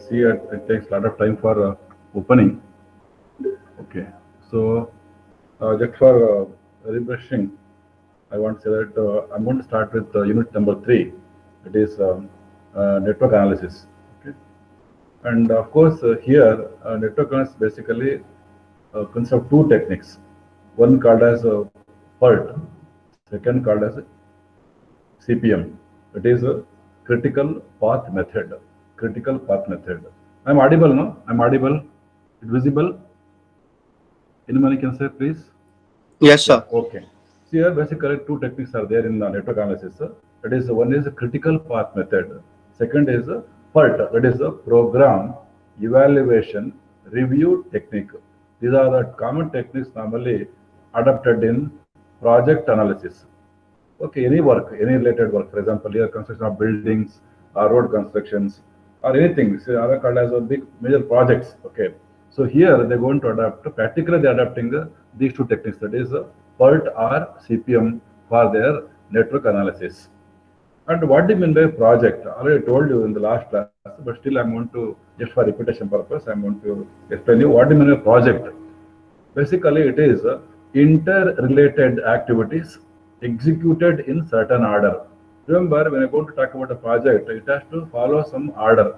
see it takes a lot of time for opening. Okay, so just for refreshing, I want to say that I'm going to start with unit number 3. It is network analysis. Okay, and of course here network analysis basically consists of two techniques. One called as PERT, second called as CPM. It is a critical path method. Critical path method. I'm audible, no? I'm audible. It visible? Anyone can say, please? Yes, Yeah, sir. okay. So here basically two techniques are there in network analysis. That is, one is a critical path method. Second is a PERT, that is a program evaluation review technique. These are the common techniques normally adopted in project analysis. Okay, any work, any related work, for example, here construction of buildings, road constructions, or anything, say, are called as a big major projects. Okay, so here they're going to adapt, practically they're adapting these two techniques, that is PERT or CPM for their network analysis. And what do you mean by project? I already told you in the last class, but still I'm going to, just for repetition purpose, I'm going to explain you what do you mean by project. Basically, it is interrelated activities executed in certain order. Remember, when I'm going to talk about a project, it has to follow some order.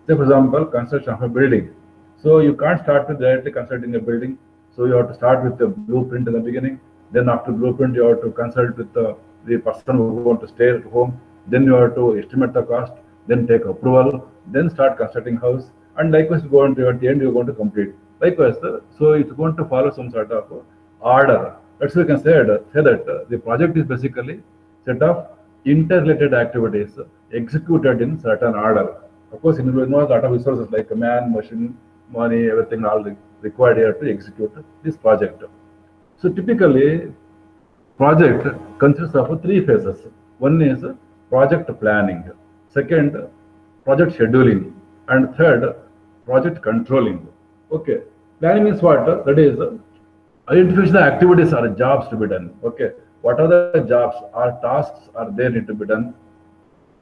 Say, for example, construction of a building. So you can't start with directly constructing a building. So you have to start with the blueprint in the beginning. Then after blueprint, you have to consult with the person who want to stay at home. Then you have to estimate the cost. Then take approval. Then start constructing house. And likewise, go on to at the end, you're going to complete. Likewise, so it's going to follow some sort of order. That's why we can say that the project is basically set of interrelated activities executed in certain order. Of course, it will involve a lot of resources like man, machine, money, everything all required here to execute this project. So typically, project consists of three phases. One is project planning, second, project scheduling, and third, project controlling. Okay, planning means what? That is identify the activities or jobs to be done. Okay, what are the jobs or tasks are there need to be done,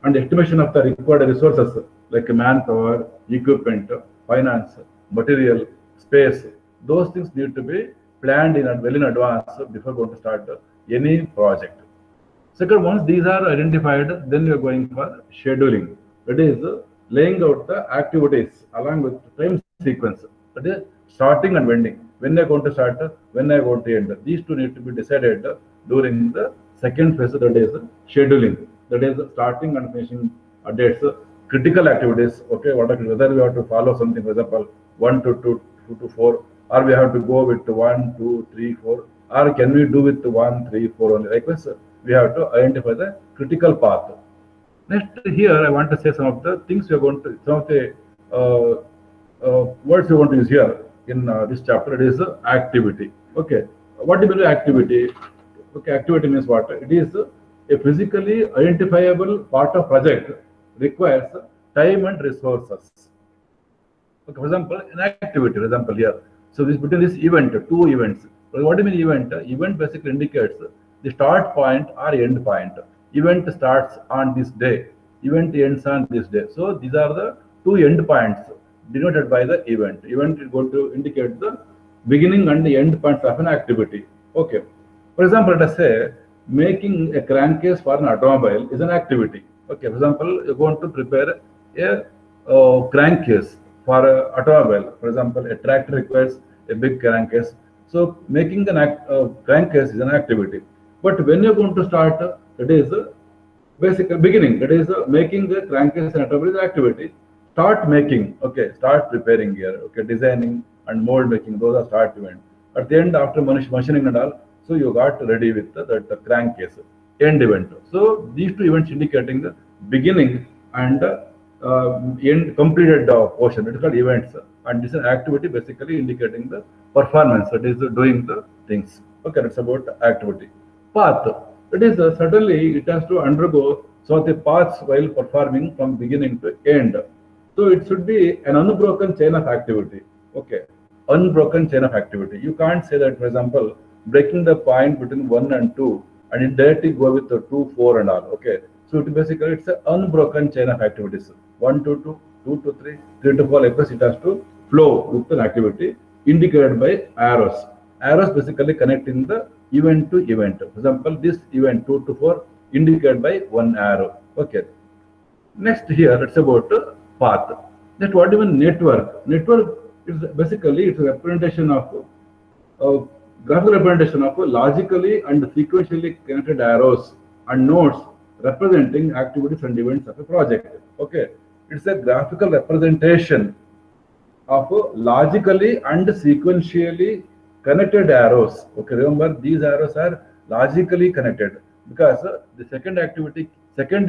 and estimation of the required resources like manpower, equipment, finance, material, space. Those things need to be planned in well in advance before going to start any project. Second, once these are identified, then we are going for scheduling. That is laying out the activities along with time sequence. That is starting and ending. When they are going to start, when they are going to end. These two need to be decided during the second phase, that is scheduling. That is starting and finishing dates, critical activities. Okay, whether we have to follow something, for example, 1 to 2, 2 to 4, or we have to go with 1, 2, 3, 4, or can we do with 1, 3, 4 only? Likewise, we have to identify the critical path. Next, here I want to say some of the things we are going to, some of the words we want to use here in this chapter. It is activity. Okay, what do you mean by activity? Okay, activity means what? It is a physically identifiable part of project requires time and resources. Okay, for example, an activity, for example, here. So this between this event, two events. What do you mean event? Event basically indicates the start point or end point. Event starts on this day. Event ends on this day. So these are the two end points denoted by the event. Event is going to indicate the beginning and the end points of an activity. Okay. For example, let us say making a crankcase for an automobile is an activity. Okay. For example, you're going to prepare a crankcase for an automobile. For example, a tractor requires a big crankcase. So making an crankcase is an activity. But when you're going to start, it is basic beginning. That is making the crankcase and automobile activity. Start making. Okay, start preparing here. Okay, designing and mold making. Those are start event. At the end, after machining and all, so you got ready with the crankcase. End event. So these two events indicating the beginning and end completed portion. It is called events, and this is an activity basically indicating the performance. That is doing the things. Okay, that's about activity. Path. It is certainly it has to undergo so the paths while performing from beginning to end. So it should be an unbroken chain of activity. Okay, unbroken chain of activity. You can't say that, for example, breaking the point between 1 and 2 and it directly go with the 2, 4 and all. Okay, so it basically it's an unbroken chain of activities. 1 to 2, 2 to 3, 3 to 4 like this, it has to flow with an activity indicated by arrows. Arrows basically connecting the event to event. For example, this event 2 to 4 indicated by one arrow. Okay. Next here, it's about path. That what even network? Network is basically it's a representation of graphical representation of logically and sequentially connected arrows and nodes representing activities and events of a project. Okay, it's a graphical representation of logically and sequentially connected arrows. Okay, remember these arrows are logically connected because the second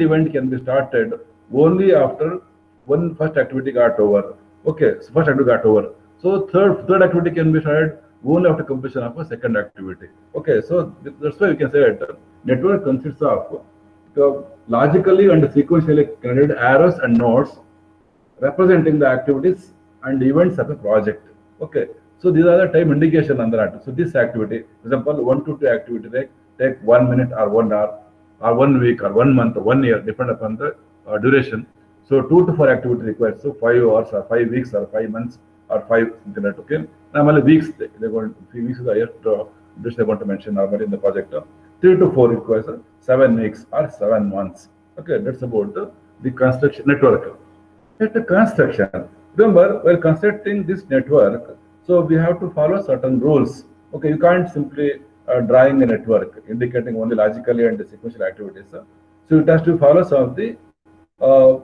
event can be started only after one first activity got over. Okay, so first activity got over. So third activity can be started only after completion of a second activity. Okay, so that's why we can say that network consists of logically and sequentially connected arrows and nodes representing the activities and events of a project. Okay, so these are the time indication under that. So this activity, for example, 1 to 2 activity take 1 minute or 1 hour or 1 week or 1 month or 1 year, depend upon the duration. So 2 to 4 activity requires so 5 hours or 5 weeks or 5 months or 5 something like that. Okay, normally weeks they're going 3 weeks is the highest this they want to mention normally in the project. 3 to 4 requires 7 weeks or 7 months. Okay, that's about the construction network. At the construction, remember, while constructing this network, so we have to follow certain rules. Okay, you can't simply drawing a network indicating only logically and sequential activities. So it has to follow uh,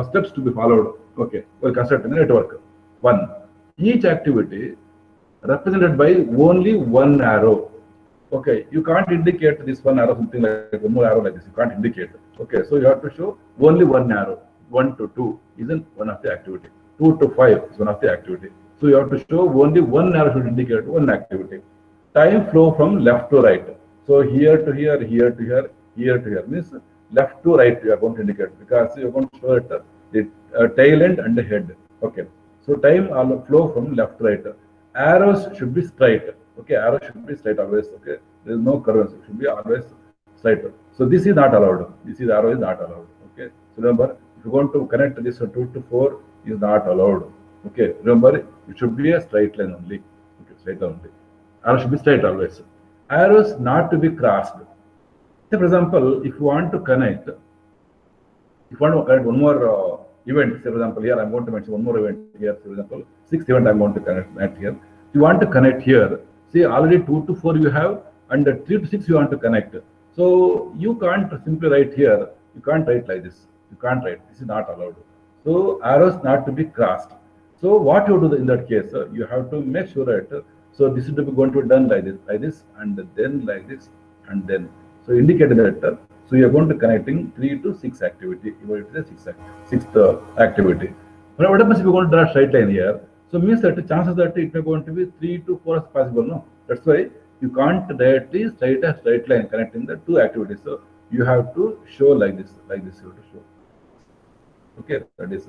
steps to be followed. Okay, while constructing a network. One, each activity represented by only one arrow. Okay, you can't indicate this one arrow, something like one more arrow like this. You can't indicate. Okay, so you have to show only one arrow. 1 to 2 isn't one of the activity. 2 to 5 is one of the activity. So you have to show only one arrow should indicate one activity. Time flow from left to right. So here to here, here to here, here to here means left to right you are going to indicate because you are going to show it the tail end and the head. Okay. So time flow from left to right. Arrows should be straight. Okay, arrow should be straight always. Okay, there is no curves. It should be always straight. So this is not allowed. This is arrow is not allowed. Okay. So remember, if you want to connect this 2 to 4 is not allowed. Okay, remember it should be a straight line only. Okay, straight line only. Arrow should be straight always. Arrows not to be crossed. Say for example, if you want to connect one more event, say for example, here I'm going to mention one more event here, for example, sixth event I'm going to connect here. If you want to connect here, see already 2 to 4 you have, and 3 to 6 you want to connect. So you can't simply write here, you can't write like this. You can't write, this is not allowed. So arrows not to be crossed. So what you do in that case, you have to make sure that, so this is going to be done like this, and then like this, and then. So indicate that, so you are going to connecting 3 to 6 activity, it is a sixth activity. But what happens if you are going to draw a straight line here? So means that the chances that it may going to be 3 to 4 is possible, no? That's why you can't directly straight a straight line connecting the two activities. So you have to show like this you have to show. Okay, that is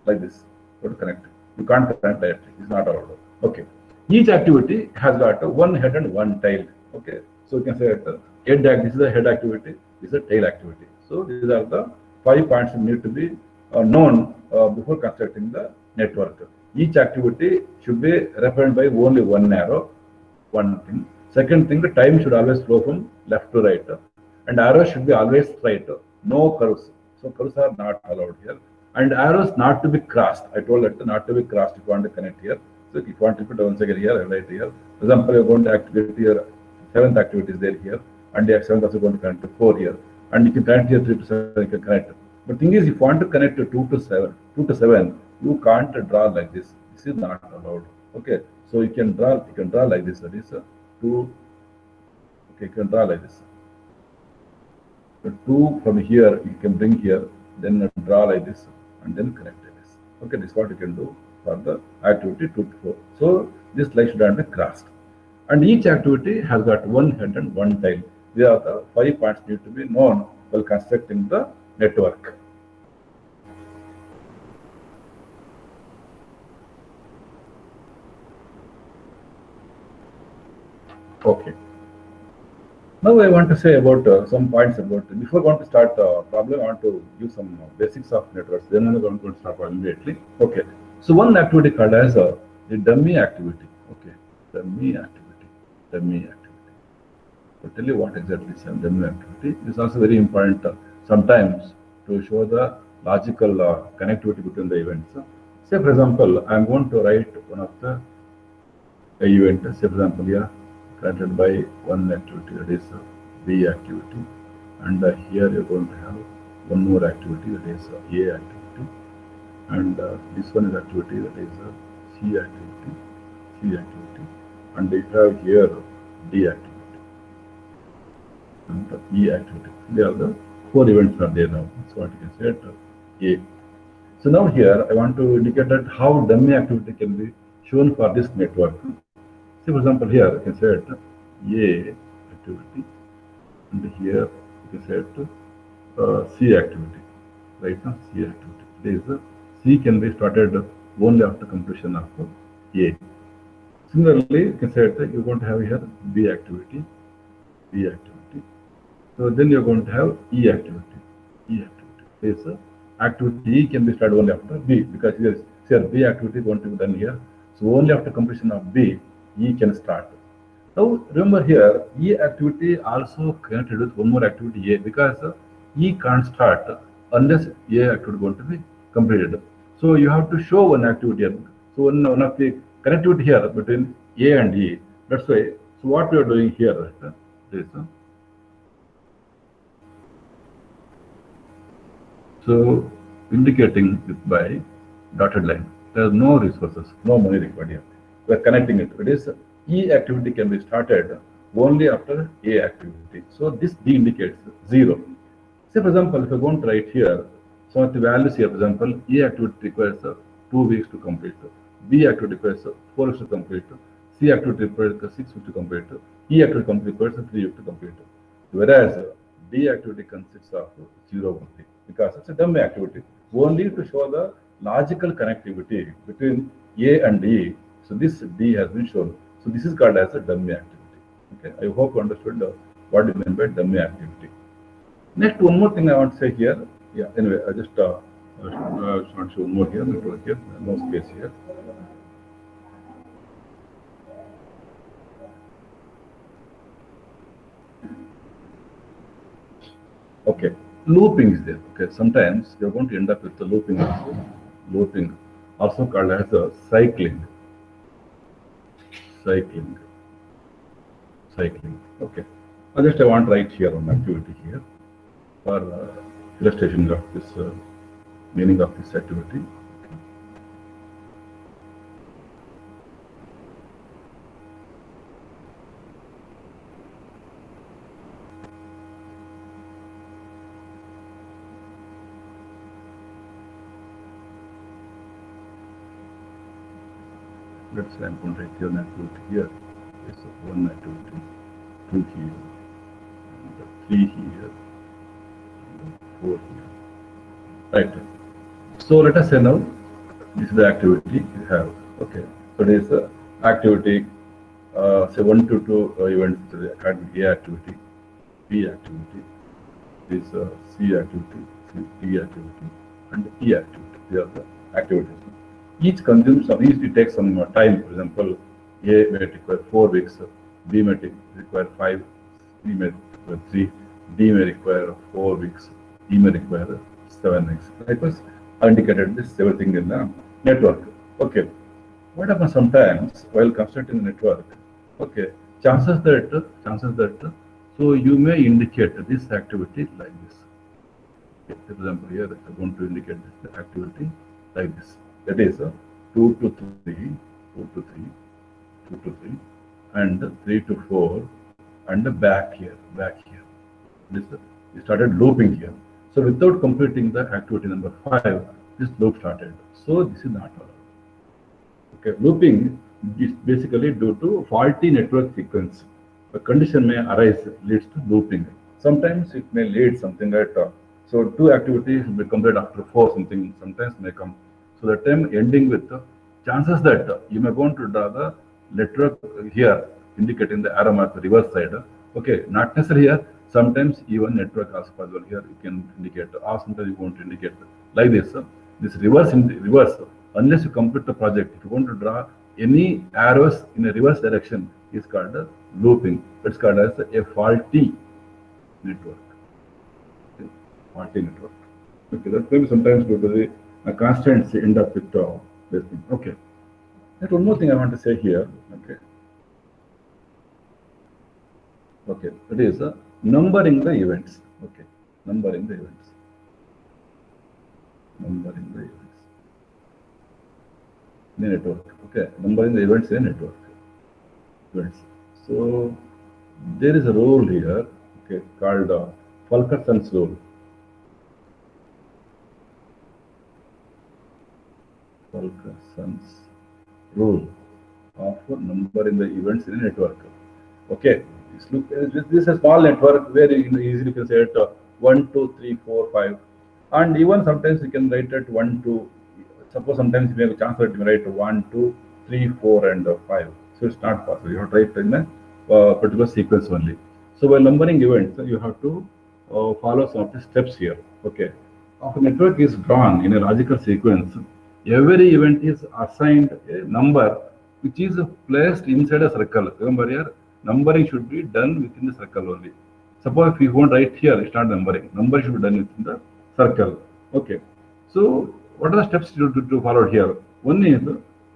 like this. You have to connect. You can't connect directly. It's not allowed. Okay. Each activity has got one head and one tail. Okay. So you can say that this is the head activity, this is a tail activity. So these are the 5 points that need to be known before constructing the network. Each activity should be represented by only one arrow, one thing. Second thing, the time should always flow from left to right, and arrows should be always straight, no curves. So curves are not allowed here. And arrows not to be crossed. I told that not to be crossed if you want to connect here. So if you want to put once again here, right here. For example, you're going to activate your 7th activity is there here, and the 7th also going to connect to 4 here. And you can connect here 3 to 7, you can connect. But thing is, if you want to connect to 2 to 7, you can't draw like this. This is not allowed. Okay. So you can draw like this. That is 2. Okay, you can draw like this. The 2 from here you can bring here, then draw like this, and then connect like this. Okay, this is what you can do for the activity 2 to 4. So this line should not be crossed. And each activity has got one head and one tail. These are the 5 points need to be known while constructing the network. Okay. Now I want to say about some points about, before going to start problem, I want to give some basics of networks. Then I'm going to start problem immediately. Okay. So one activity called as the dummy activity. Okay. Dummy activity. Dummy activity. To tell you what exactly is a dummy activity is also very important sometimes to show the logical connectivity between the events. Say for example, I'm going to write one of the event. Say for example, here connected by one activity, that is B activity, and here you're going to have one more activity, that is A activity, and this one is activity, that is C activity, and you have here D activity and E activity. They are the four events are there now. That's what you can say at A. So now here I want to indicate that how dummy activity can be shown for this network. See for example, here you can say it A activity, and here you can say it C activity. Right now C activity. There is a C can be started only after completion of A. Similarly, you can say it you're going to have here B activity, B activity. So then you're going to have E activity, E activity. This activity E can be started only after B, because here B activity is going to be done here. So only after completion of B, E can start. Now remember here, E activity also connected with one more activity A, because E can't start unless A activity is going to be completed. So you have to show one activity here. So one of the connectivity here between A and E. That's why. So what we are doing here is so indicating it by dotted line. There is no resources, no money required here. We are connecting it. It is E activity can be started only after A activity. So this D indicates 0. Say for example, if I go to write here, some of the values here, for example, E activity requires 2 weeks to complete, B activity requires 4 weeks to complete, C activity requires 6 weeks to complete, E activity requires 3 weeks to complete. Whereas D activity consists of 0 only, because it's a dummy activity, only to show the logical connectivity between A and E. So this D has been shown. So this is called as a dummy activity. Okay, I hope you understood what you mean by dummy activity. Next, one more thing I want to say here. Yeah, anyway, I just want to show one more here, network here, no space here. Okay, looping is there. Okay, sometimes you're going to end up with the looping also. Looping, also called as a cycling. Cycling. Cycling. Okay. I want to write here on activity here for illustration of this meaning of this activity. Let's say I'm going to write here an activity here. It's one activity, 2 here, and 3 here, and 4 here. Right. So let us say now this is the activity you have. Okay. So this is the activity, say 1 to 2 events, the academic A activity, B activity, this C activity, D activity, and E activity. These are the activities. Each consumes some, each takes some time. For example, A may require 4 weeks, B may require 5, C may require 3, D may require 4 weeks, E may require 7 weeks. Likewise, I indicated this everything in the network. Okay. What happens sometimes while constructing the network? Okay, chances that so you may indicate this activity like this. Okay, for example, here I'm going to indicate this activity like this. That is 2 to 3, 2 to 3, 2 to 3, and 3 to 4, and back here, back here. This we started looping here. So without completing the activity number 5, this loop started. So this is not allowed. Okay, looping is basically due to faulty network sequence. A condition may arise leads to looping. Sometimes it may lead something like so 2 activities will be completed after 4 something sometimes may come. So the time ending with chances that you may go on to draw the network here indicating the arrow mark the reverse side. Okay, not necessarily here. Sometimes even network also possible. Here you can indicate, or sometimes you want to indicate like this. This reverse in the reverse. Unless you complete the project, if you want to draw any arrows in a reverse direction, is called a looping. It's called as a faulty network. Okay, faulty network. Okay, that's maybe sometimes due to the constraints you end up with this thing. Okay. There's one more thing I want to say here. Okay. Okay. It is numbering the events. Okay. Numbering the events. Numbering the events. In a network. Okay. Numbering the events in a network. Events. So there is a rule here. Okay. Called Fulkerson's rule. Fulkerson's rule of numbering the events in a network. Okay, this is a small network where you easily can say it 1, 2, 3, 4, 5, and even sometimes you can write it 1, 2. Suppose sometimes you have a chance that you write 1, 2, 3, 4, and 5. So it's not possible. You have to write in a particular sequence only. So while numbering events, you have to follow some of the steps here. Okay, if a network is drawn in a logical sequence, every event is assigned a number which is placed inside a circle. Remember here, numbering should be done within the circle only. Suppose if you want right here, it's not numbering. Number should be done within the circle. Okay. So what are the steps to follow here? One is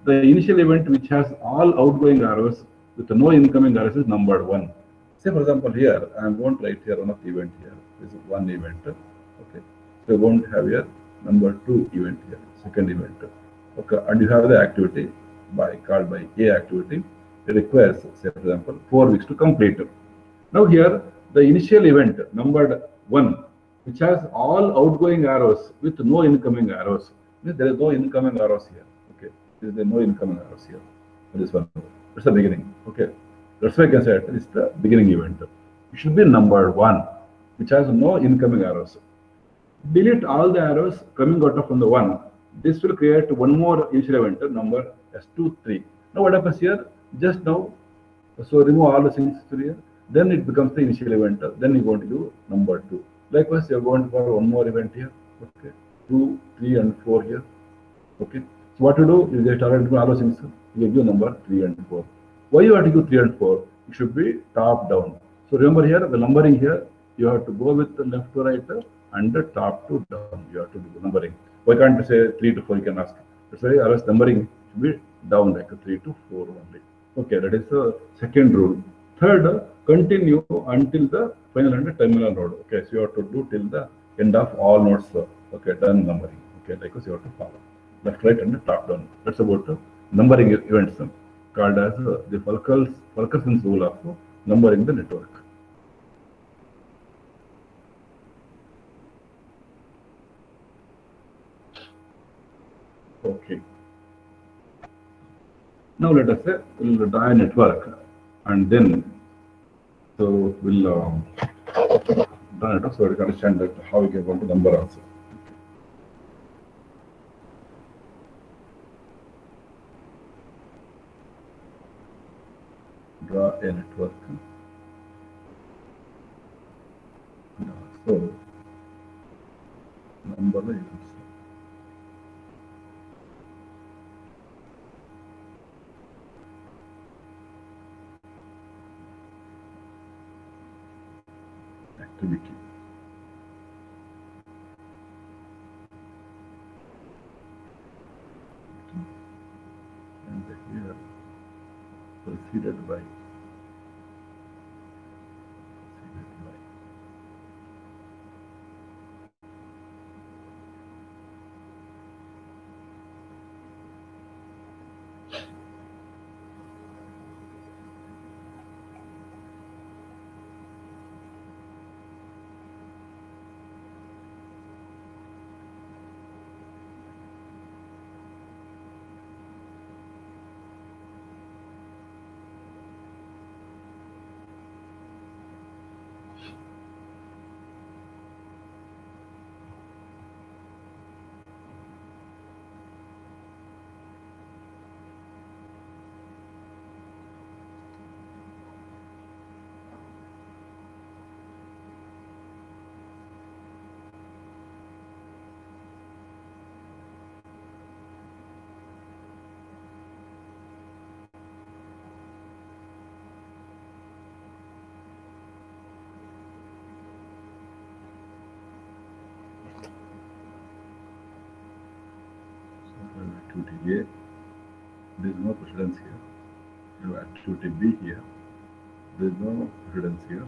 the initial event which has all outgoing arrows with no incoming arrows is numbered 1. Say for example here, I am going to write here one of the event here. This is one event. Okay. So you won't have here number 2 event here, second event. Okay, and you have the activity called by A activity. It requires, say for example, 4 weeks to complete. Now here the initial event numbered 1, which has all outgoing arrows with no incoming arrows. There is no incoming arrows here. Okay, there is no incoming arrows here. This one, it's the beginning. Okay, that's why I can say it's the beginning event. It should be numbered 1, which has no incoming arrows. Delete all the arrows coming out of from the 1. This will create one more initial event number S2, 3. Now what happens here? Just now, so remove all the things here. Then it becomes the initial event. Then you going to do number 2. Likewise, you are going to for one more event here. Okay, 2, 3, and 4 here. Okay. So what you do? You just start to all those things. You give number 3 and 4. Why you have to do 3 and 4? It should be top down. So remember here, the numbering here, you have to go with the left to right and the top to down. You have to do the numbering. Why can't you say 3 to 4? You can ask. That's why otherwise numbering should be down like 3 to 4 only. Okay, that is the second rule. Third, continue until the final and the terminal node. Okay, so you have to do till the end of all nodes. Okay, done numbering. Okay, likewise you have to follow left, right, and the top down. That's about numbering events called as the Fulkerson's rule of numbering the network. Okay. Now let us say we'll draw a network, and then so we'll draw a network so we can understand that how we can go to number also. Draw a network. So number the events. Activity. And here preceded by activity A, there is no precedence here. You have activity B here, there is no precedence here.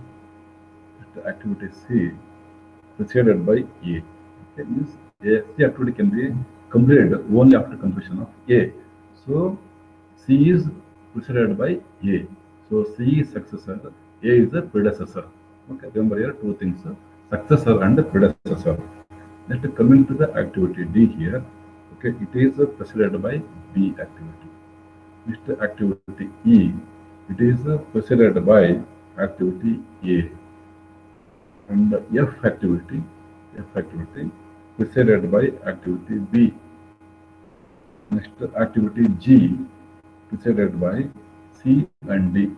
The activity C preceded by A. Okay, means A, C activity can be completed only after completion of A. So C is preceded by A. So C is successor, A is the predecessor. Okay, remember here two things, successor and predecessor. Next, coming to the activity D here, okay, it is preceded by B activity. Next, activity E, it is preceded by activity A. And F activity preceded by activity B. Next, activity G preceded by C and D.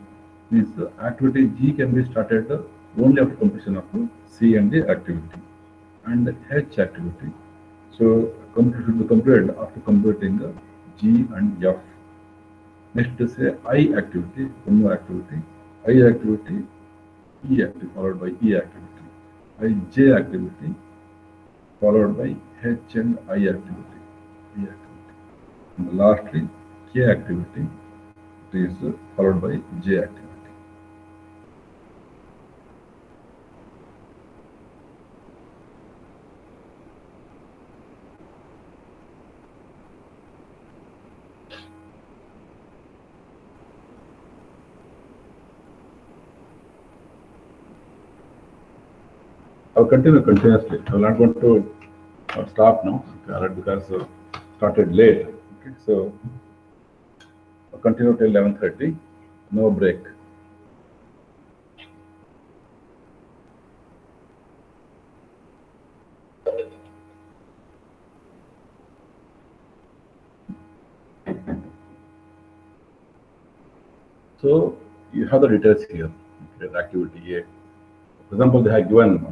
This activity G can be started only after completion of C and D activity. And H activity, so should be completed after completing G and F. Next, say I activity, one more activity, I activity, E activity followed by E activity, I J activity followed by H and I activity, E activity, and lastly K activity, it is followed by J activity. I'll continue continuously. I will not want to stop now because started late. Okay, so I'll continue till 11:30. No break. So you have the details here. Okay, the activity A. For example, they have given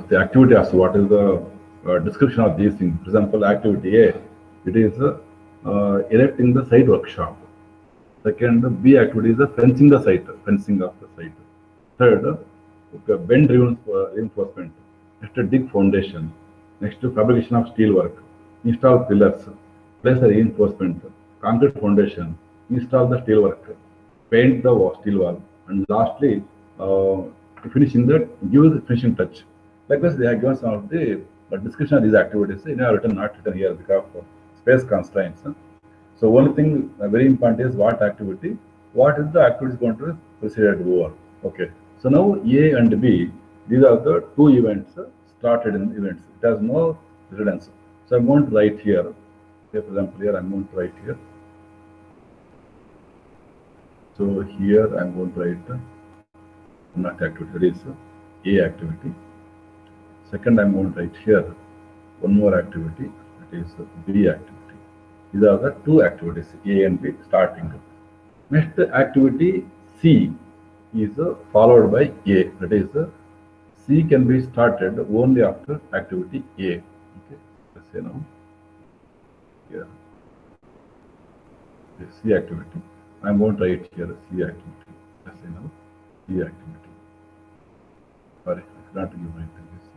the activity as what is the description of these things. For example, activity A, it is erecting the site workshop. Second, B activity is fencing the site, fencing of the site. Third, bend reinforcement. Next, dig foundation. Next, fabrication of steel work. Install pillars. Place a reinforcement. Concrete foundation. Install the steel work. Paint the steel wall. And lastly, finishing the give the finishing touch. Like this, they have given some of the description of these activities. In our written, not written here because of space constraints. So one thing very important is what activity, what is the activity is going to be proceeded over. Okay. So now A and B, these are the two events started in events. It has no precedence. So I'm going to write here. Say for example, here I'm going to write here. So here I'm going to write not activity, that is A activity. Second, I'm going to write here one more activity, that is B activity. These are the two activities, A and B starting. Next activity C is followed by A, that is C can be started only after activity A. Okay, let's say now here C activity. I'm going to write here C activity. Let's say now C activity. Sorry, I cannot give my this.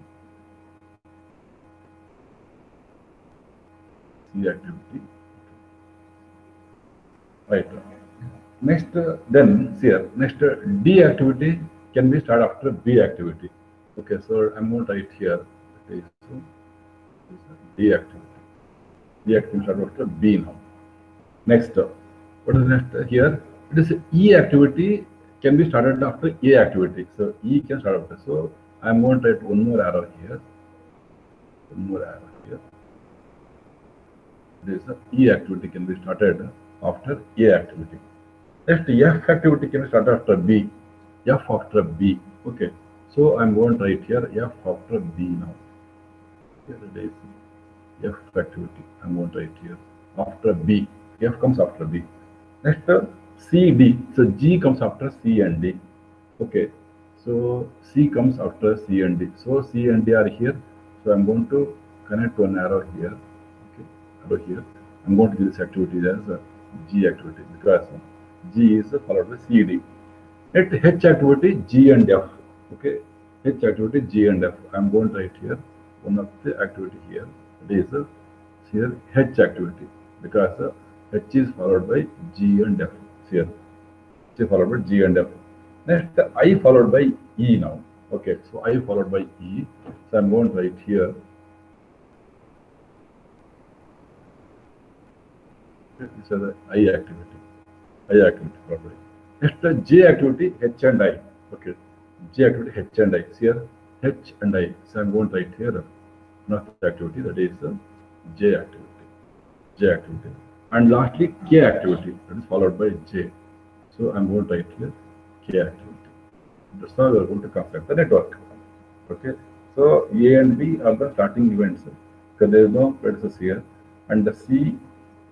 C activity. Right. Next, then here, next D activity can be started after B activity. Okay, so I'm going to write here. Okay, so D activity. D activity started after B now. Next, what is next here? It is E activity can be started after A activity. So E can start after. So I'm going to write one more arrow here. One more arrow here. This E activity can be started after A activity. Next, F activity can be started after B. F after B. Okay. So I'm going to write here F after B now. Here it is F activity. I'm going to write here after B. F comes after B. Next, C, D. So G comes after C and D. Okay. So C comes after C and D. So C and D are here. So I'm going to connect one arrow here. Okay. Arrow here. I'm going to give this activity as G activity because G is followed by C, D. At H activity, G and F. Okay. H activity, G and F. I'm going to write here one of the activity here. It is here H activity because H is followed by G and F. Here H is followed by G and F. Next I followed by E now. Okay, so I followed by E. So I'm going to write here. Okay, this is the I activity. I activity followed by. Next J activity H and I. Okay, J activity H and I. Here H and I. So I'm going to write here one of the activity, that is J activity. J activity. And lastly K activity, that is followed by J. So I'm going to write here K activity. That's how we are going to construct the network. Okay. So A and B are the starting events because there is no predecessor here, and the C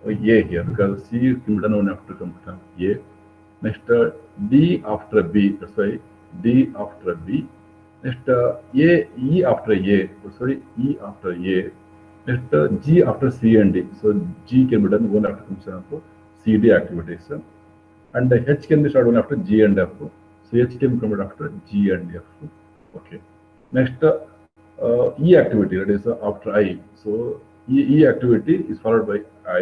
A here because C can be done only after computer A. Next D after B. That's why D after B. Next A E after A. Sorry, E after A. Next G after C and D. So G can be done one after completion of CD activities, and H can be started one after G and F. So H can be completed after G and F. Okay. Next E activity, that is after I. So E activity is followed by I.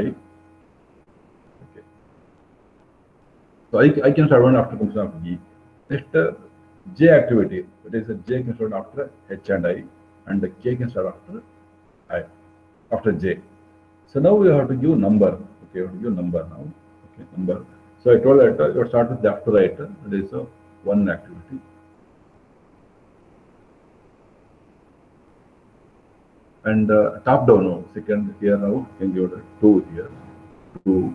Okay. So I can start one after completion of E. Next J activity, that is J can start after H and I, and the K can start after I, after J. So now we have to give number. Okay, we have to give number now. Okay, number. So I told that you start with left to right. That is one activity. And top down now. Second here now you can give it 2 here, 2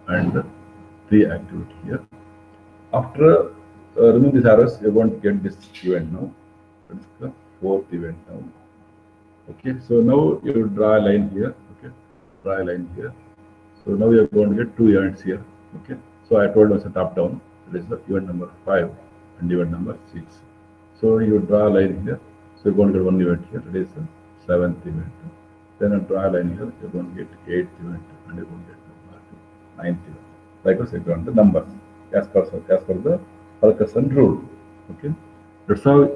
and 3 activity here. After remove these arrows, you're going to get this event now. That's the fourth event now. Okay, so now you draw a line here. Okay, draw a line here. So now we are going to get 2 events here. Okay, so I told us a top down. That is the event number 5 and event number 6. So you draw a line here. So you're going to get one event here. That is the 7th event. Then a draw a line here. You're going to get 8th event and you're going to get 9th event. Likewise, you draw the numbers as per the Parkinson rule. Okay, that's how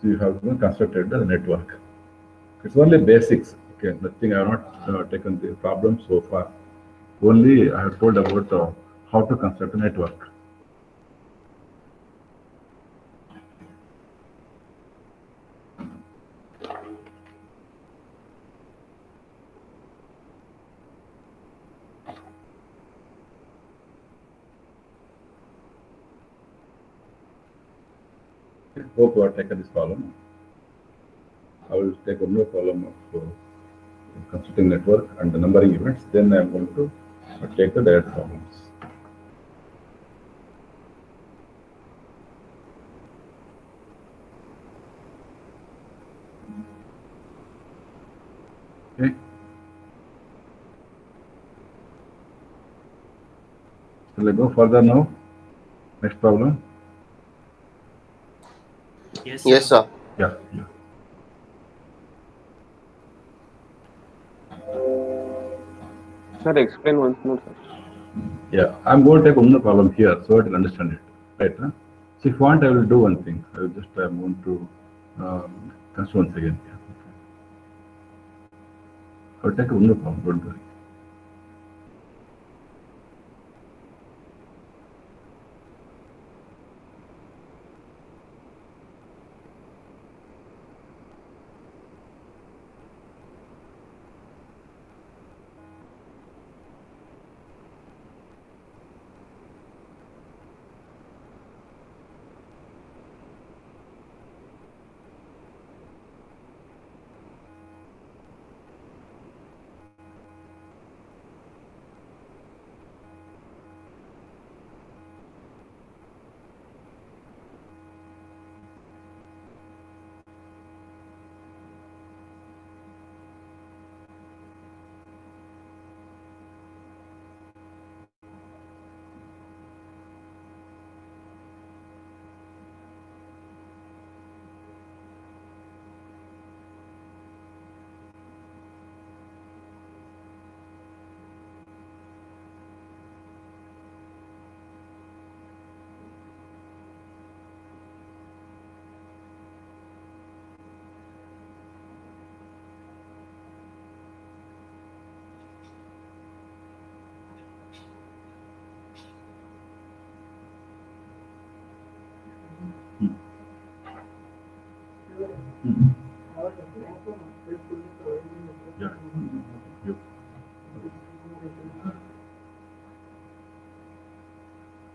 you have constructed the network. It's only basics. Okay, nothing. I have not taken the problem so far. Only I have told about how to construct a network. Okay, hope you have taken this problem. I will take one more column of constructing network and the numbering events. Then I am going to take the direct problems. Okay. Shall I go further now? Next problem. Yes, Yes, sir. sir. Yeah. Yeah. Sir, explain once more, sir. Yeah, I'm going to take one more column here so I can understand it. Right? Huh? So if you want, I will do one thing. I will just I'm going to construct once again. Yeah. Okay. I will take one more column. Don't worry. You.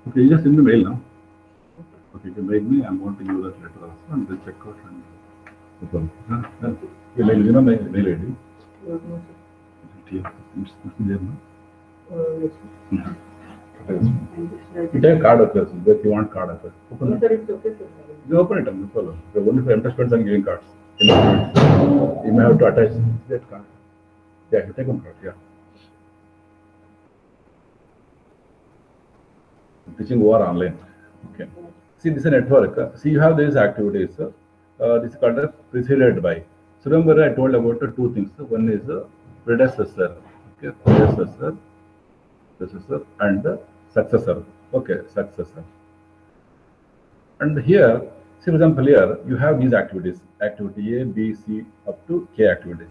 Okay, you just send the mail now. Okay, you can mail me. I'm going to use that letter also and we'll check out and open. You mail, you know my mail ID. It's there now. You take card of yours, if you want card of yours. Open it. It's okay, sir. You open it, no problem. The only for MTech I'm giving cards. You may have to attach that card. Yeah, you take one card, yeah. Teaching over online. Okay. See, this is a network. See, you have these activities. This is called a preceded by. So remember, I told about two things. One is predecessor. Okay, predecessor, and successor. Okay, successor. And here, see, for example, here you have these activities: activity A, B, C, up to K activities.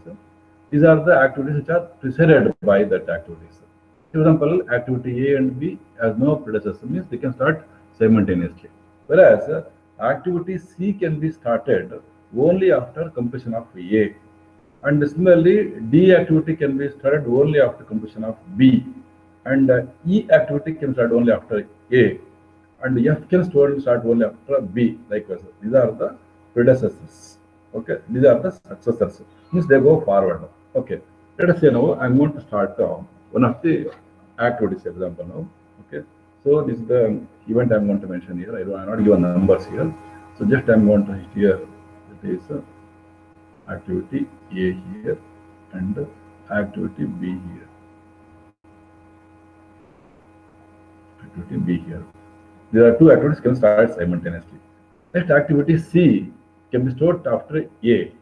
These are the activities which are preceded by that activities. For example, activity A and B has no predecessor, means they can start simultaneously. Whereas activity C can be started only after completion of A. And similarly, D activity can be started only after completion of B. And E activity can start only after A. And F can start only after B. Likewise, these are the predecessors. Okay, these are the successors. Means they go forward. Okay, let us say now I'm going to start one of the activities example now. Okay, so this is the event I'm going to mention here. I'm not given numbers here. So just I'm going to hit here. It is activity A here and activity B here. Activity B here. There are two activities can start simultaneously. Next, activity C can be stored after A.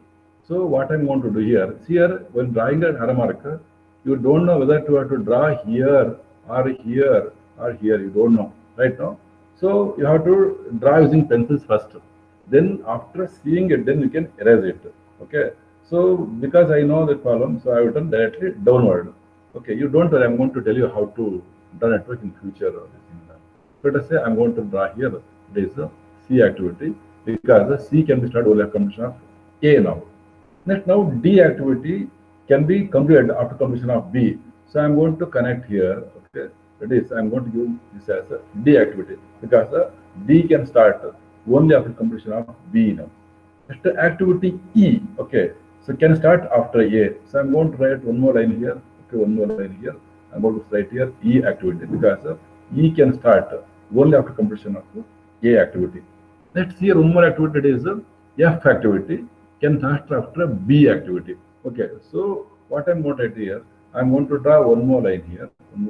So what I'm going to do here, see here, when drawing an arrow marker, you don't know whether to have to draw here or here or here. You don't know right now. So you have to draw using pencils first. Then after seeing it, then you can erase it. Okay. So because I know the problem, so I will turn directly downward. Okay. You don't worry. I'm going to tell you how to draw network in future. Let us say I'm going to draw here. There is a C activity because the C can be started only after completion of A now. Next, now D activity can be completed after completion of B. So I'm going to connect here. Okay, that is I'm going to use this as a D activity because D can start only after completion of B now. Next, activity E. Okay, so can start after A. So I'm going to write one more line here. Okay, one more line here. I'm going to write here E activity because E can start only after completion of A activity. Let's see one more activity, that is F activity can start after B activity. Okay, so what I'm going to write here, I'm going to draw one more line here, I'm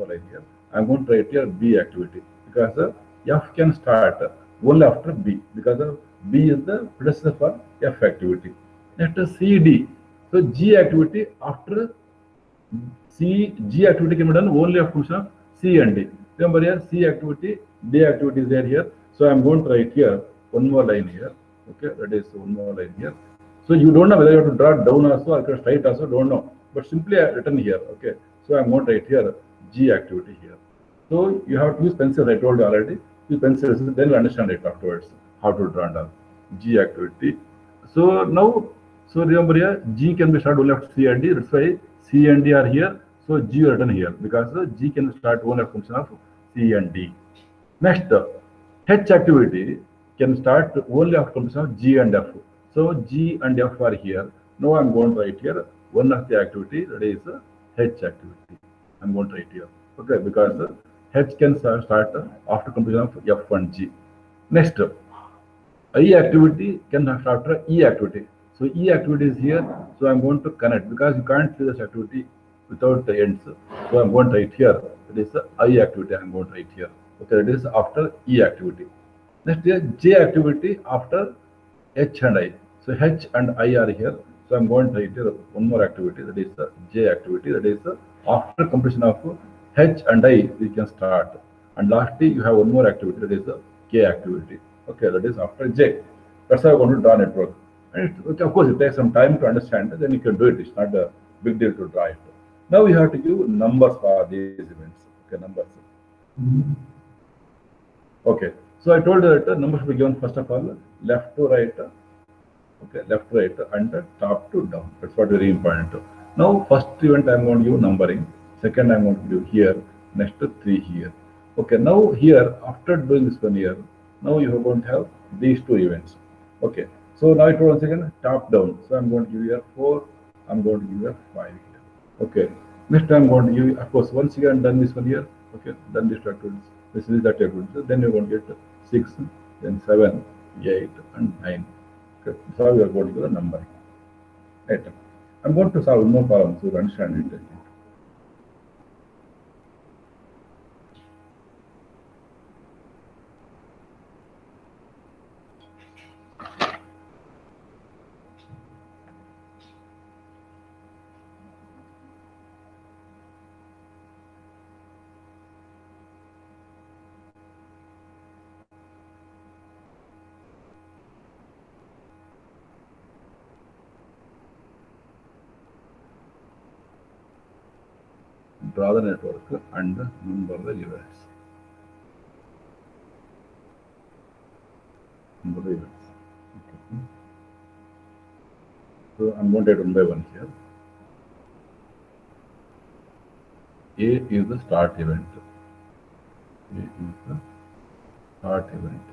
going to write here B activity because F can start only after B because B is the predecessor for F activity. Next, CD. So G activity after G activity can be done only after completion of C and D. Remember here, C activity, D activity is there here. So I'm going to write here one more line here. Okay, that is one more line here. So you don't know whether you have to draw down also or straight also, don't know. But simply I written here. Okay, so I'm going to write here G activity here. So you have to use pencils. I told you already. Use pencils, then you understand it afterwards how to draw down G activity. So now, so remember here, G can be started only after C and D. That's why C and D are here. So G written here because G can start only after function of C and D. Next, H activity can start only after function of G and F. So G and F are here. Now I'm going to write here one of the activity, that is H activity. I'm going to write here. Okay, because H can start after completion of F and G. Next, I activity can start after E activity. So E activity is here. So I'm going to connect because you can't see this activity without the ends. So I'm going to write here. It is the I activity. I'm going to write here. Okay, it is after E activity. Next is J activity after H and I. So H and I are here. So I'm going to write here one more activity. That is the J activity. That is after completion of H and I, we can start. And lastly, you have one more activity. That is the K activity. Okay, that is after J. That's how I'm going to draw network. And of course, it takes some time to understand. Then you can do it. It's not a big deal to draw it. Now we have to give numbers for these events. Okay, numbers. Okay, so I told you that numbers should be given first of all left to right. Okay, left to right and top to down. That's what very important. Now, first event I'm going to give numbering, second I'm going to give here, next 3 here. Okay, now here, after doing this one here, now you are going to have these two events. Okay, so now it once again top down. So I'm going to give here 4, I'm going to give here 5 here. Okay, next I'm going to give, of course, once again done this one here, okay, done this activities, this is that activities, then you're going to get 6, then 7, 8, and 9. Okay, so you are going to give the numbering. Right. I'm going to solve no problem, so you understand it. Draw the network and number the events. Number the events. Okay. So I'm going to do one by one here. A is the start event. A is the start event.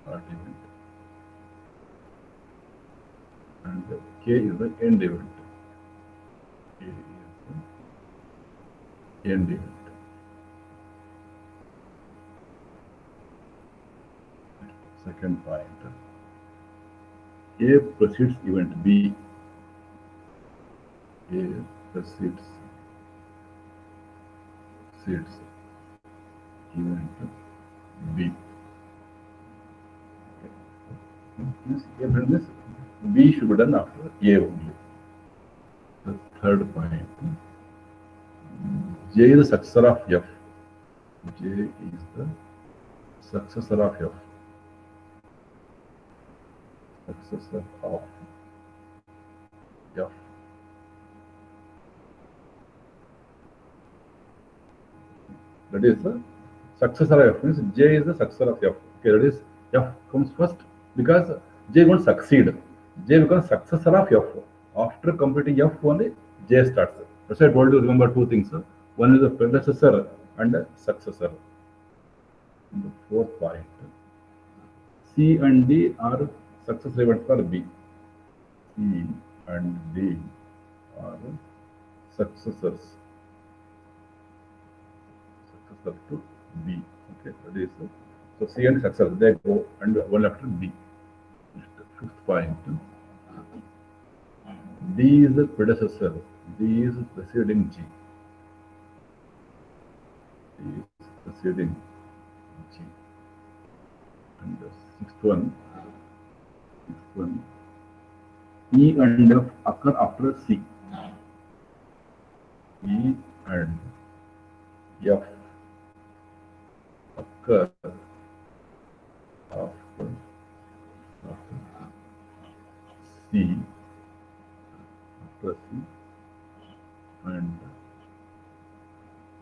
Start event. And K is the end event. K is the end event. Second point. A precedes event B. A precedes event B. This B should be done after A only. The third point. J is the successor of F. J is the successor of F. Successor of F. That is the successor of F means J is the successor of F. Okay, that is F comes first because J won't succeed. J becomes successor of F. After completing F only, J starts. That's why I told you remember two things. One is the predecessor and the successor. And the fourth point. C and D are successor events for B. C and D are successors. Successor to B. Okay, that is so C and successor they go and one after B. Fifth point. D is the predecessor. D is preceding G. D is preceding G. And the sixth one. E and F occur after C. E and F occur after C. After C and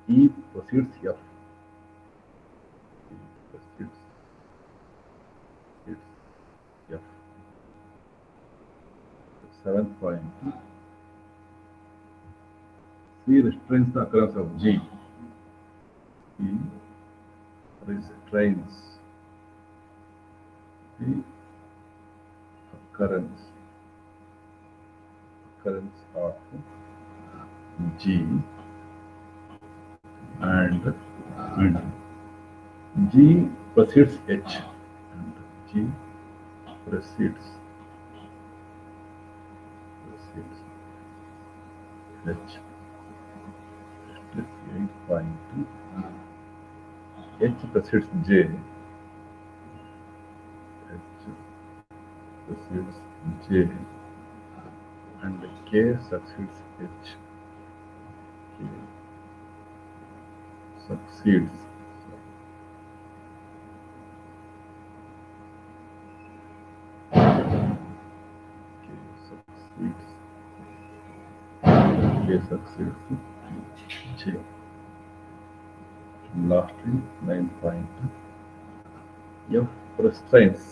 E precedes F. E precedes F. Seventh point. C restrains the occurrence of G. C restrains the occurrence of G and G precedes H and G precedes H. 8 point. H precedes J. H precedes J and K succeeds H. K succeeds. K succeeds J. Lastly, 9 point. F restrains.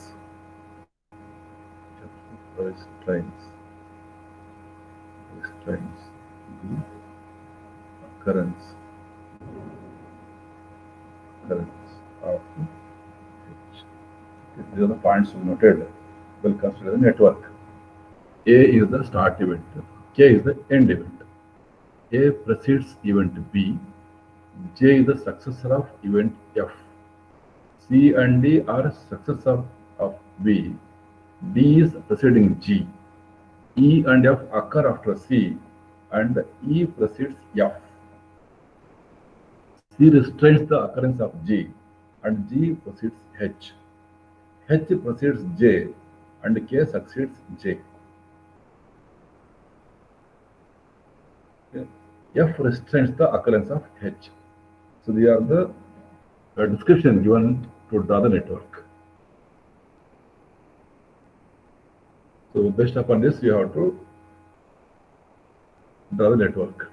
restrains the occurrence of H. These are the points we noted. We'll consider the network. A is the start event. K is the end event. A precedes event B. J is the successor of event F. C and D are successor of B. D is preceding G. E and F occur after C, and E precedes F. C restrains the occurrence of G, and G precedes H. H precedes J, and K succeeds J. F restrains the occurrence of H. So these are the description given to draw the network. So based upon this, you have to draw the network.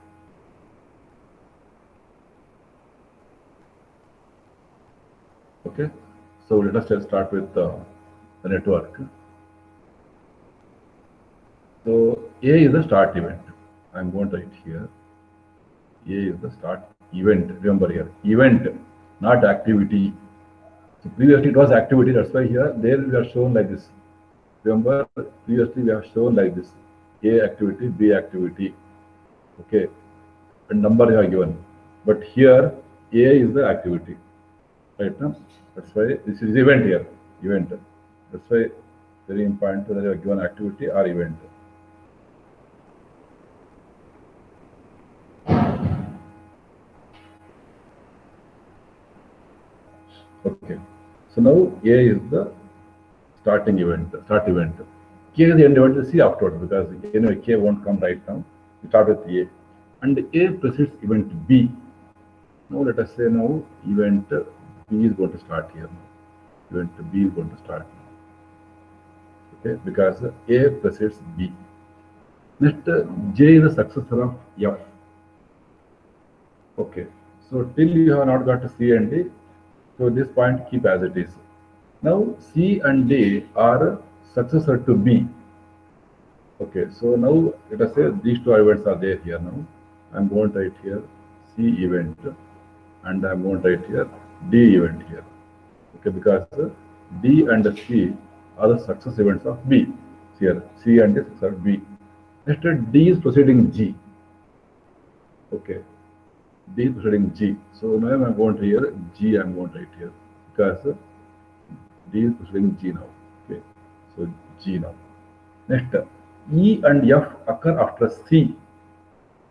Okay, so let us just start with the network. So A is the start event. I'm going to write here. A is the start event. Remember here, event, not activity. So previously it was activity. That's why here there we are shown like this. Remember, previously we have shown like this: A activity, B activity. Okay, and number you are given. But here A is the activity. Right now, that's why this is event here. Event. That's why very important whether you are given activity or event. Okay, so now A is the starting event, start event. K is the end event. See afterwards, because anyway K won't come right now. We start with A, and A precedes event B. Now let us say now event B is going to start here. Now event B is going to start now. Okay, because A precedes B. Next, J is the successor of F. Okay, so till you have not got to C and D, so this point keep as it is. Now C and D are successor to B. Okay, so now let us say these two events are there here now. I'm going to write here C event, and I'm going to write here D event here. Okay, because D and C are the success events of B. Here C and D are B. Next, D is preceding G. Okay, D is preceding G. So now I'm going to here G. I'm going to write here because D is preceding G now. Okay, so G now. Next, E and F occur after C.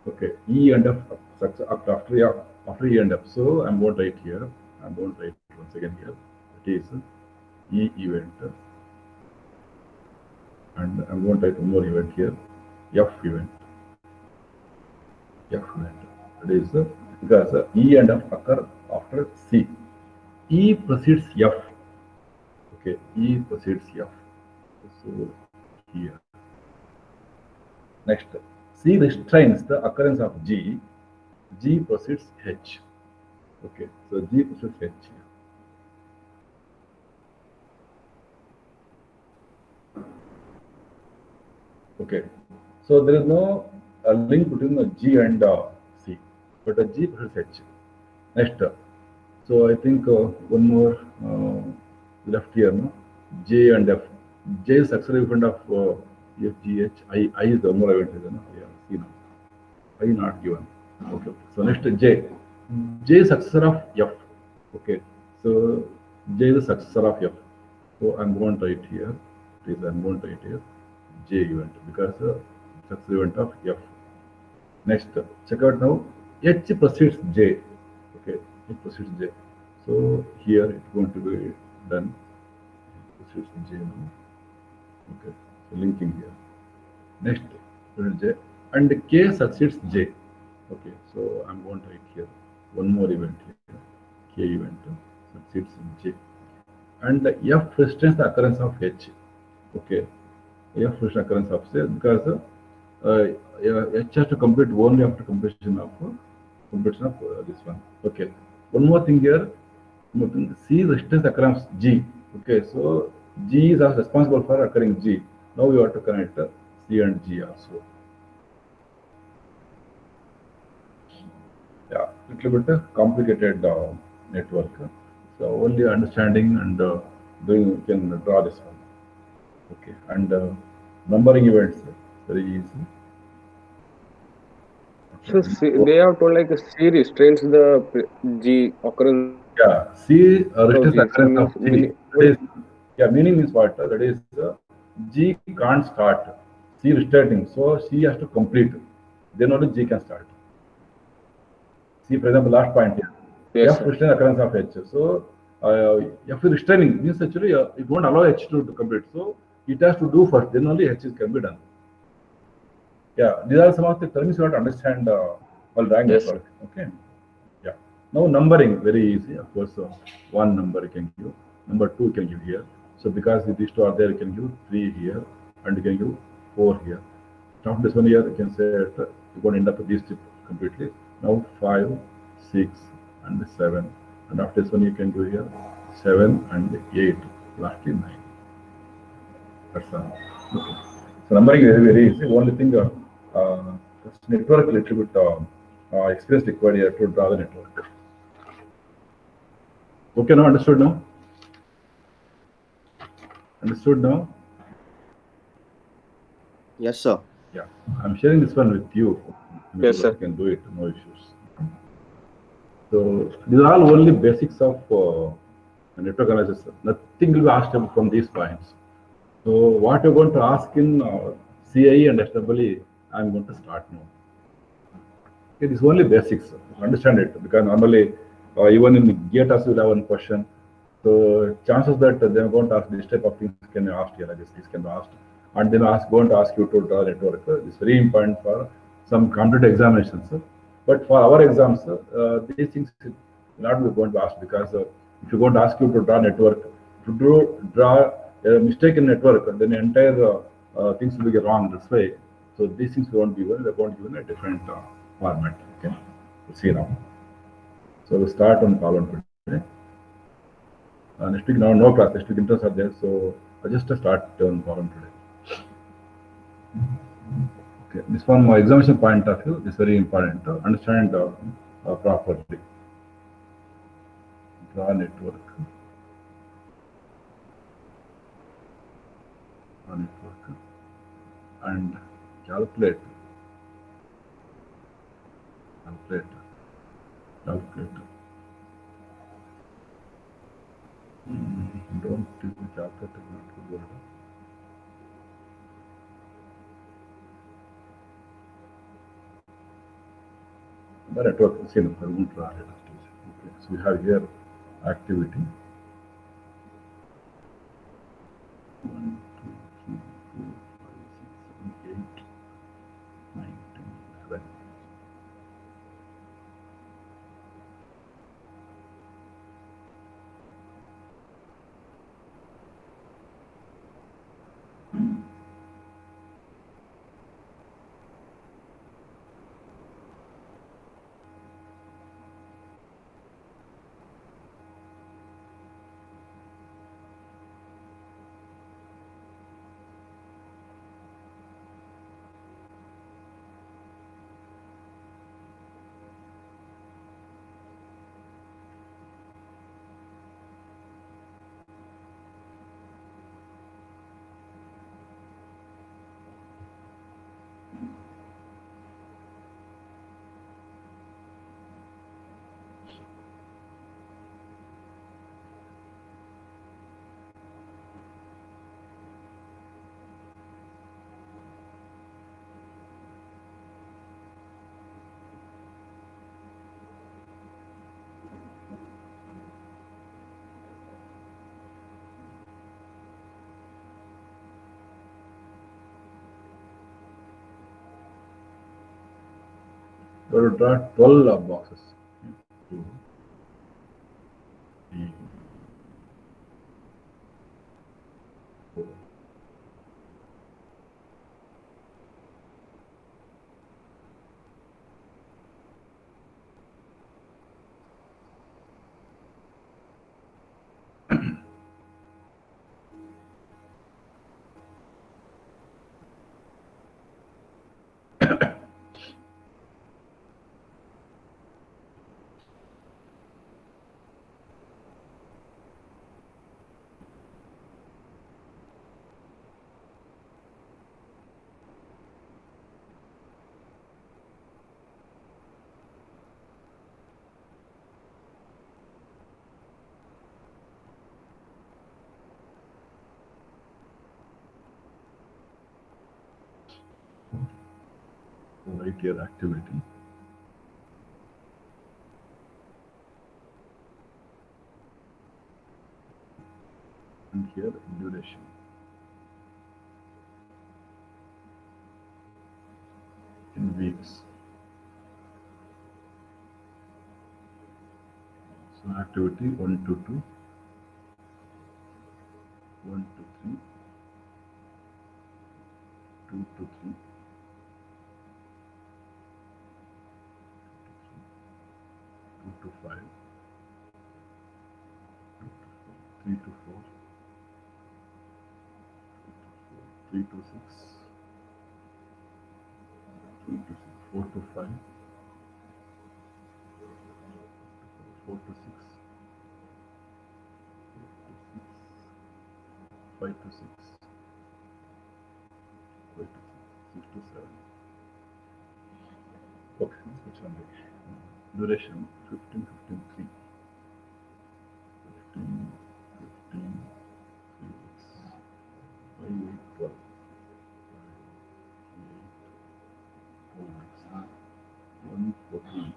Okay, E and F after E and F. So I'm going to write here. I'm going to write once again here. It is E event, and I'm going to write one more event here. F event. F event. That is because E and F occur after C. E precedes F. Okay, E precedes F. So here. Next, C restrains the occurrence of G. G precedes H. Okay, so G precedes H here. Okay, so there is no link between the G and C, but the G precedes H. Next, so I think one more left here, no? J and F. J is successor event of F, G, H. I is the one more event, no? Yeah, C now. I not given. Okay. So next J. J is successor of F. Okay. So J is the successor of F. So I'm going to write here. Please, I'm going to write here J event because successor event of F. Next, check out now. H precedes J. Okay. It precedes J. So here it's going to be done. Precedes J now. Okay. So linking here. Next, J. And K succeeds J. Okay, so I'm going to write here one more event here. K event succeeds J. And F restrains the occurrence of H. Okay, F restrains the occurrence of J because H has to complete only after completion of this one. Okay, one more thing here. C restrains the occurrence of G. Okay, so G is responsible for occurring G. Now we have to connect C and G also. Yeah, little bit complicated network. So only understanding and doing we can draw this one. Okay, and numbering events very easy. Okay, So they have told like C restrains the G occurrence of G. So yeah, means C meaning restricts the what? occurrence of G. That is, yeah, meaning means what? That is, G can't start. C restricting, so C has to complete. Then only G can start. See, for example, last point here. Yes, F sir. restrain occurrence of H. So F restraining means actually it won't allow H to complete. So it has to do first, then only H can be done. Yeah, these are some of the terms you have to understand while drawing Yes, sir. network. Okay. Yeah. Now numbering very easy. Of course, one number you can give, number two you can give here. So because these two are there, you can give three here, and you can give four here. After this one here, you can say you're going to end up with these two completely. Now five, six, and seven, and after this one you can do here seven and eight. Lastly nine. That's okay. So numbering is very easy. Only thing, this network little bit experience required here to draw the network. Okay, now understood now? Understood now? Yes, sir. Yeah. I'm sharing this one with you. Yes, Maybe sir. you can do it, no issues. So these are all only basics of network analysis. Nothing will be asked from these points. So what you're going to ask in CIE and SWE, I'm going to start now. It is only basics. Understand it because normally even in GATE also you'll have one question. So chances that they're going to ask this type of things can be asked here, like this can be asked, and then going to ask you to draw a network. It's very important for some competitive examinations. But for our exams, these things will not be going to ask because if you're going to ask you to draw network, to draw a mistaken network, then the entire things will be wrong this way. So these things we won't given, they're going to given a different format. Okay, we'll see now. So we start on column today. Next week now no class. Next week interns are there, so I just start on column today. Okay, this from my examination point of view is very important. Understand properly. Draw network. Draw network and calculate. Calculate. Calculate. Don't use the calculator. Not good word. The network is in the ultra data stage. Okay, so we have here activity. 1, 2, 3, 4, 5, 6, 7, 8, 9, 10, 11. We will draw 12 boxes. 2, 3, 4. write here activity. And here duration. In weeks. So activity 1 to 2, 1 to 3, 2 to 3, 2 to 5, 3 to 4, 3 to 6, 3 to 6, 4 to 5, 4 to 6, 5 to 6, 5 to 6, 6 to 7. Okay, which one? Duration 15, 15, 3. 15, 15, 3 weeks. 5, 8, 12. 5, 8, 4 weeks. 1, 14.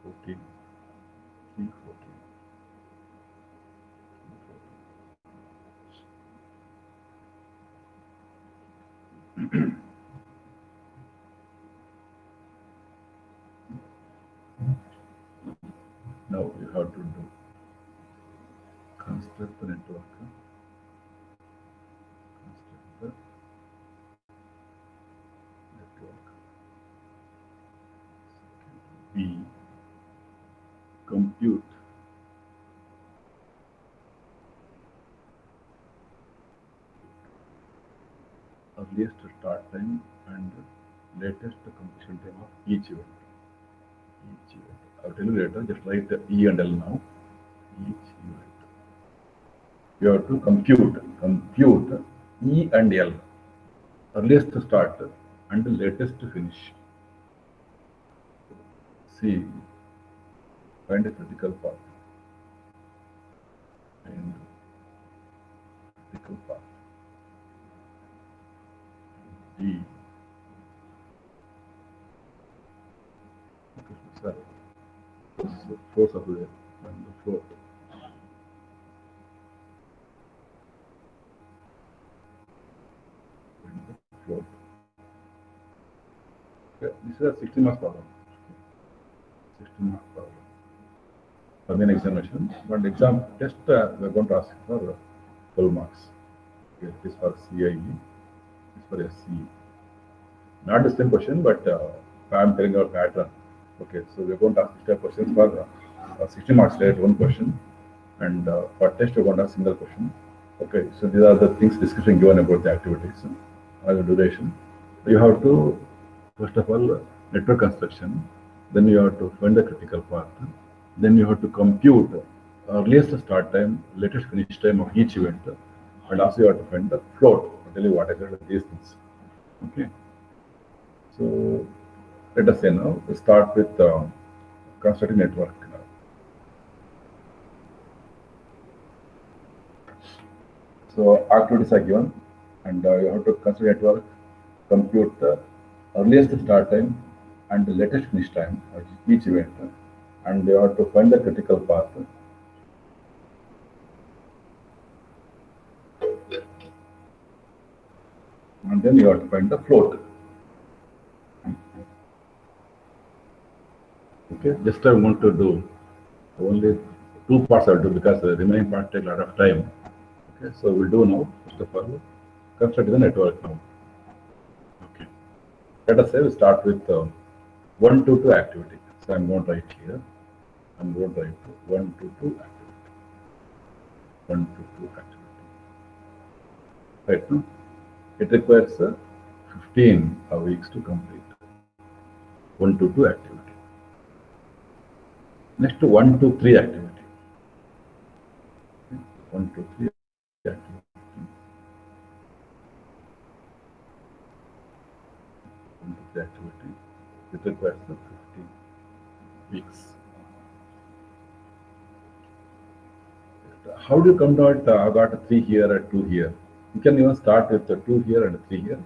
14. 3, 14. Now you have to do construct the network. Construct the network. B. Compute earliest start time and latest completion time of each event. Each event. I'll tell you later. Just write the E and L now. Each event. You have to compute E and L. Earliest start and latest finish. C. Find a critical path. And critical path. D. Okay, sorry. Fourth of there and the fourth. And the fourth. Okay, this is a 60 marks problem. 60 marks problem. For main examination, but exam test we are going to ask for full marks. Okay, this for CIE, this for SCE. Not the same question, but I am telling our pattern. Okay, so we are going to ask 60 questions for 60 marks rate, one question, and for test we are going to ask single question. Okay, so these are the things description given about the activities as a duration. You have to first of all network construction, then you have to find the critical path, then you have to compute earliest start time, latest finish time of each event, and also you have to find the float. I'll tell you what are these things. Okay. So let us say now we start with constructing network now. So activities are given, and you have to construct network, compute the earliest start time and the latest finish time of each event, and you have to find the critical path. And then you have to find the float. Okay, just I want to do only two parts I'll do because the remaining part take a lot of time. Okay, so we'll do now, first of all, construct the network now. Okay, let us say we start with 1 to 2 activity. So I'm going to write here, I'm going to write 1 to 2 activity. 1 to 2 activity. Right now, it requires 15 weeks to complete. 1 to 2 activity. Next, 1 to 3 activity. 1 to 3 activity. 1 to 3 activity. It requires 15 weeks. How do you come to it? I got a 3 here and 2 here. You can even start with the 2 here and 3 here,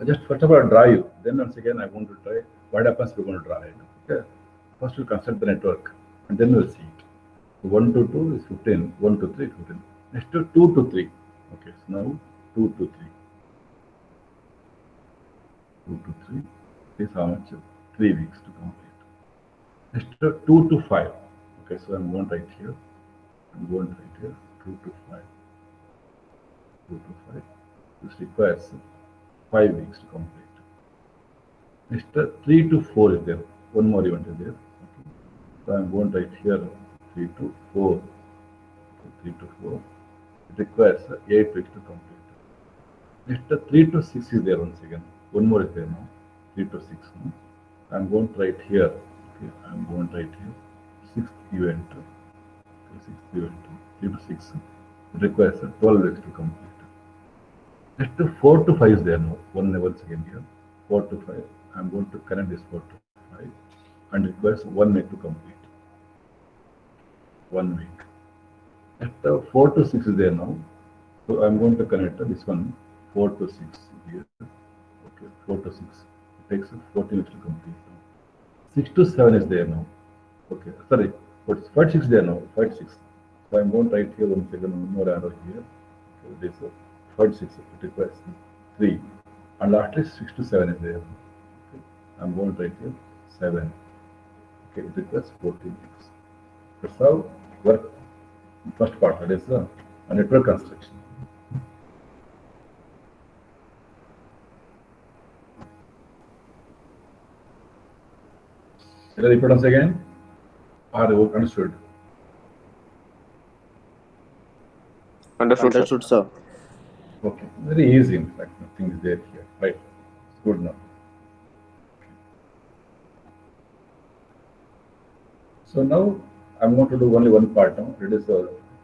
Just first of all draw you, then once again I want to try what happens we're going to draw it. Okay. First we'll construct the network and then we'll see it. 1 to 2 is 15, 1 to 3 15. Next to 2 to 3. Okay, so now 2 to 3. 2 to 3 is how much? 3 weeks to complete. Next to 2 to 5. Okay, so I'm going right here. I'm going right here. 2 to 5. 2 to 5. This requires 5 weeks to complete. Next, 3 to 4 is there. One more event is there. Okay. So I'm going right here. 3 to 4. 3 to 4. It requires 8 weeks to complete. Next, 3 to 6 is there once again. One more is there now. 3 to 6. No? I'm going right here. Okay. I'm going right here. 6th event. Okay, 6th event. 3 to 6. It requires 12 weeks to complete. Next, 4 to 5 is there now. One level again here. 4 to 5. I'm going to connect this 4 to 5 and it requires 1 week to complete. 1 week. Next, 4 to 6 is there now. So I'm going to connect this one 4 to 6 here. Okay, 4 to 6. It takes 14 weeks to complete. 6 to 7 is there now. Okay, sorry. But 5 6 is there now. 5 6. So I'm going right here once again. One more arrow here. Okay, this 5 6. It requires 3. And lastly 6 to 7 is there. Okay. I'm going right here 7. Okay, it requires 14 weeks. That's how work first part, that is a network construction. Shall I repeat once again? Are you understood? Understood, sir. Okay, very easy in fact, nothing is there here, right? It's good now. So now I'm going to do only one part now. It is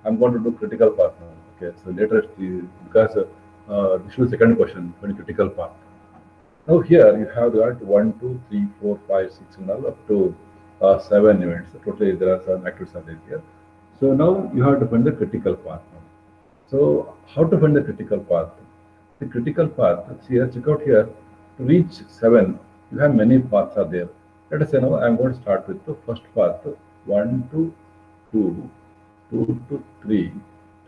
I'm going to do critical path now. Okay, so later because this is the second question, very critical path. Now here you have got 1, 2, 3, 4, 5, 6 and all up to 7 events. So totally there are 7 activities are there here. So now you have to find the critical path now. So how to find the critical path? The critical path, here, check out here, to reach 7, you have many paths are there. Let us say now I'm going to start with the first path, 1 to 2, 2 to 3,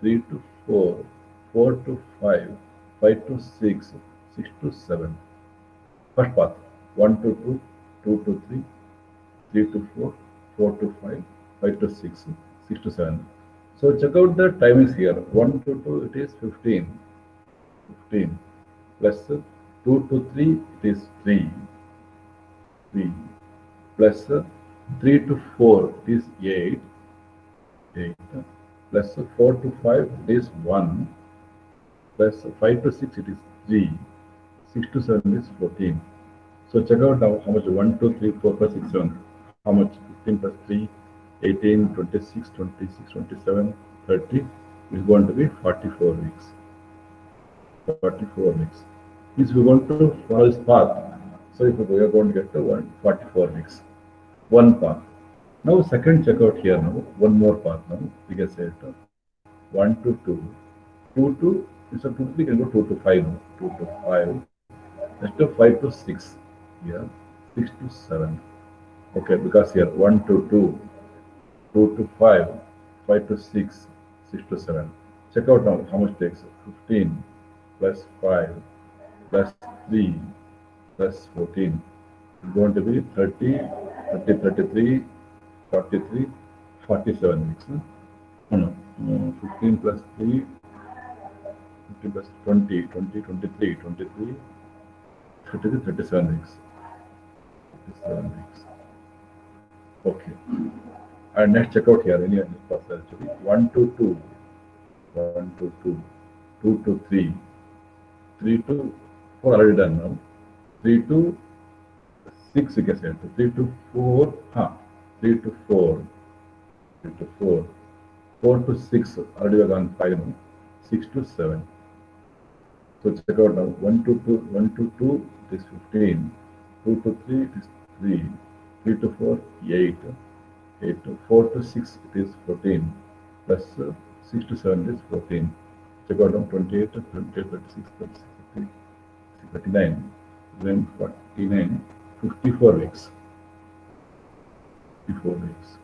3 to 4, 4 to 5, 5 to 6, 6 to 7. First path, 1 to 2, 2 to 3, 3 to 4, 4 to 5, 5 to 6, 6 to 7. So check out the timings here. 1 to 2, it is 15. 15 plus 2 to 3, it is 3. 3 plus 3 to 4, it is 8. 8 plus 4 to 5, it is 1. Plus 5 to 6, it is 3. 6 to 7 is 14. So check out now how much 1, 2, 3, 4, 5, 6, 7. How much? 15 plus 3, 18, 26, 26, 27, 30 is going to be 44 weeks. 44 weeks. Means we're going to follow this path. So if we are going to get to 44 weeks. One path. Now second check out here now. One more path now. We can say it 1 to 2. 2 to, instead of 2 to 3, we can go 2 to 5 now. 2 to 5. Next to 5 to 6. Here. 6 to 7. Okay, because here 1 to 2. 2 to 5, 5 to 6, 6 to 7. Check out now how much it takes. 15 plus 5 plus 3 plus 14. It's going to be 30, 30, 33, 43, 47 weeks. No, no, 15 plus 3, 15 plus 20, 20, 23, 23, 33, 37 weeks. 37 weeks. Okay. And next check out here, any of this process actually. 1 to 2, 1 to 2, 2 to 3, 3 to 4 already done now. 3 to 6 you can say. 3 to 4, 3 to 4, 3 to 4, 4 to 6 already we have gone 5 now. 6 to 7. So check out now. 1 to 2, 1 to 2 it is 15, 2 to 3 it is 3, 3 to 4 8. 8 to 4 to 6 it is 14 plus 6 to 7 is 14. Check out now 28, 28, 36, 36, 39. then 49, 54 weeks. 54 weeks.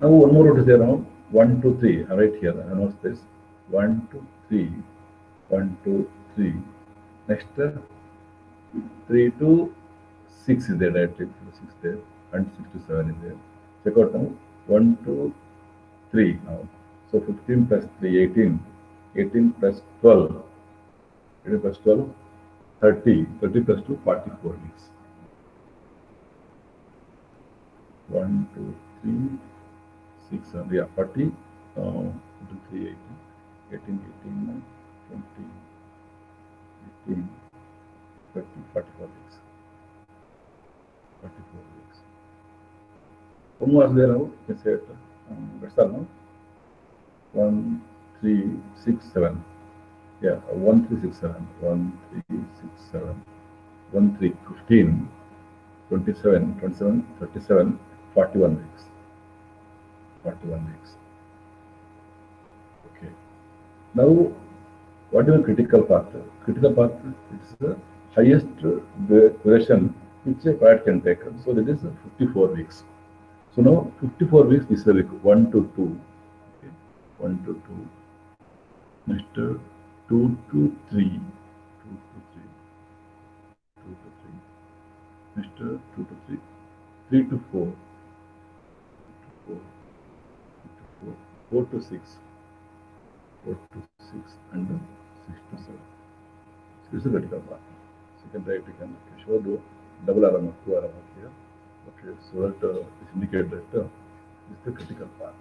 Now one more route is there now. 1, 2, 3. Right here. I know this. 1, 2, 3. 1, 2, 3. Next 3 to 6 is there directly. 6 there. And 6 to 7 is there. Check out now. 1, 2, 3 now. So 15 plus 3, 18. 18 plus 12. 18 plus 12, 30. 30 plus 2, 44 weeks. 1, 2, 3, 6, 7, yeah, 40, 2, 3, 18, 18, 18, 20, 18, 30, 44 weeks. 44 weeks. One more is there now, you can say it. That's all now. 1, 3, 6, 7. Yeah, 1, 3, 6, 7. 1, 3, 6, 7. 1, 3, 15, 27, 27, 37, 41 weeks. 41 weeks. Okay. Now, what is the critical path? Critical path is the highest duration which a product can take. So that is 54 weeks. So now 54 weeks is the week 1 to 2. Okay. 1 to 2. Next 2 to 3. 2 to 3. 2 to 3. Next 2 to 3. 3 to 4. 4. 4. 4 to 6. 4 to 6 and 6 to 7. So this is the critical path. Second right we can show the double arm or 2 arm here. Okay, so that is indicate that this is the critical path.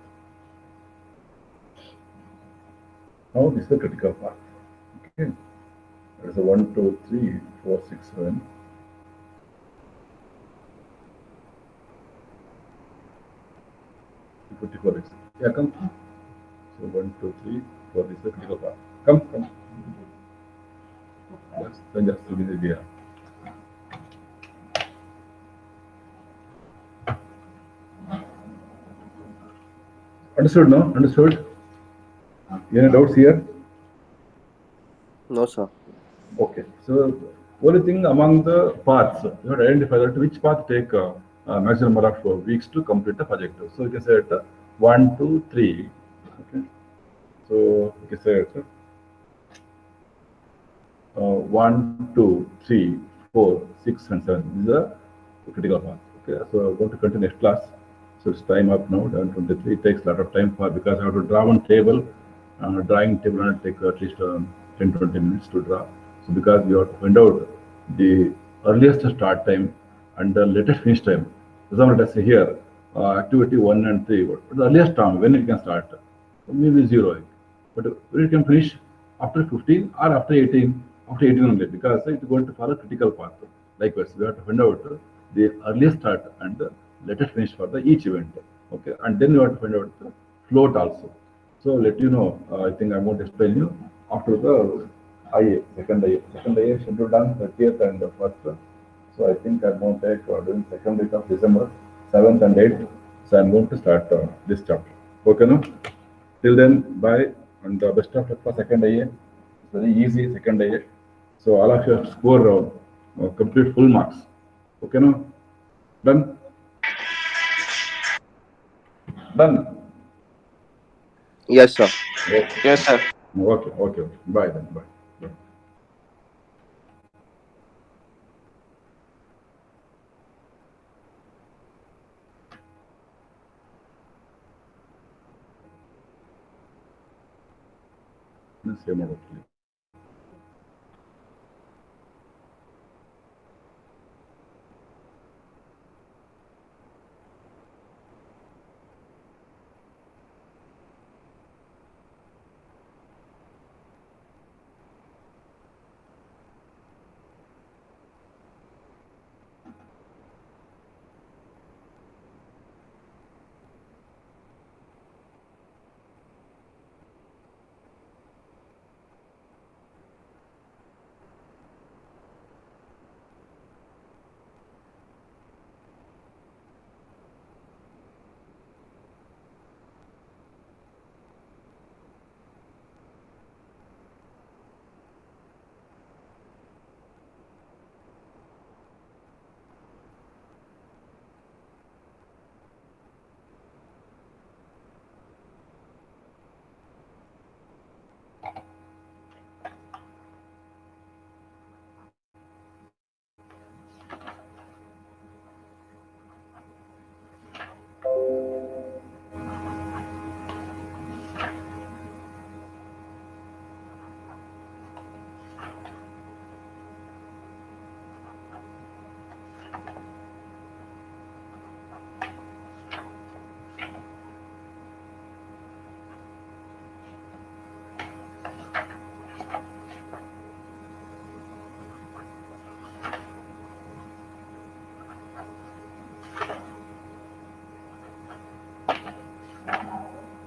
Now this is the critical path. Okay, there is a 1, 2, 3, 4, 6, 7. Yeah, come. So 1, 2, 3, 4. This is the critical path. Come. Yes, then just give me the idea. Understood? No? Understood? Any doubts here? No, sir. Okay. So only thing among the paths, you have to identify that which path take maximum number of weeks to complete the project. So you can say it 1, 2, 3. Okay. So you can say it 1, 2, 3, 4, 6, and 7. These are the critical path. Okay. So I'm going to continue next class. So it's time up now, 11:23. It takes a lot of time for because I have to draw one table. Drawing table and take at least 10-20 minutes to draw. So because you have to find out the earliest start time and the latest finish time. For example, let's say here activity 1 and 3. What the earliest time when it can start? Maybe 0. But when it can finish after 15 or after 18, after 18 only, because it's going to follow critical path. Likewise, we have to find out the earliest start and the latest finish for the each event. Okay, and then you have to find out the float also. So let you know. I think I'm going to explain you after the IA, second IA. Second IA schedule done 30th and the first. So I think I'm going to take during second week of December, 7th and 8th. So I'm going to start this chapter. Okay, no? Till then, bye and the best of luck for second IA. It's very easy second IA. So all of you have to score complete full marks. Okay, no? Done? Done? Yes, sir. Okay. Yes, sir. Okay. Bye then. Bye. Bye. Same order.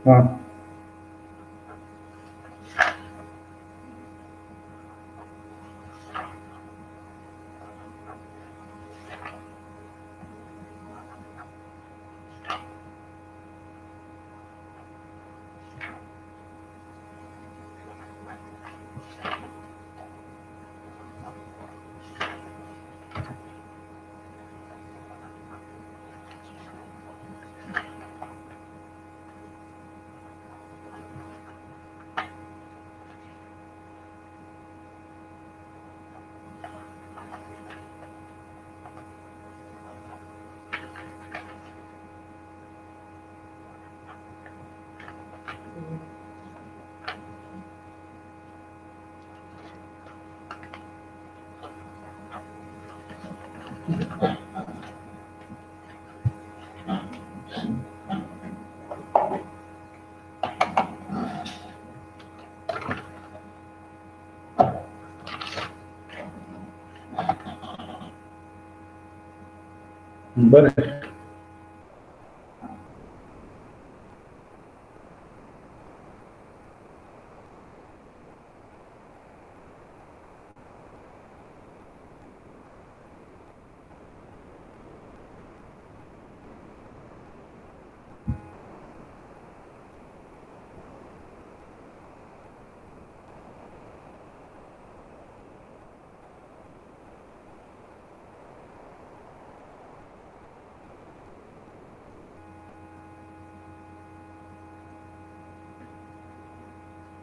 ಹಾ. ಬರ್ರಿ.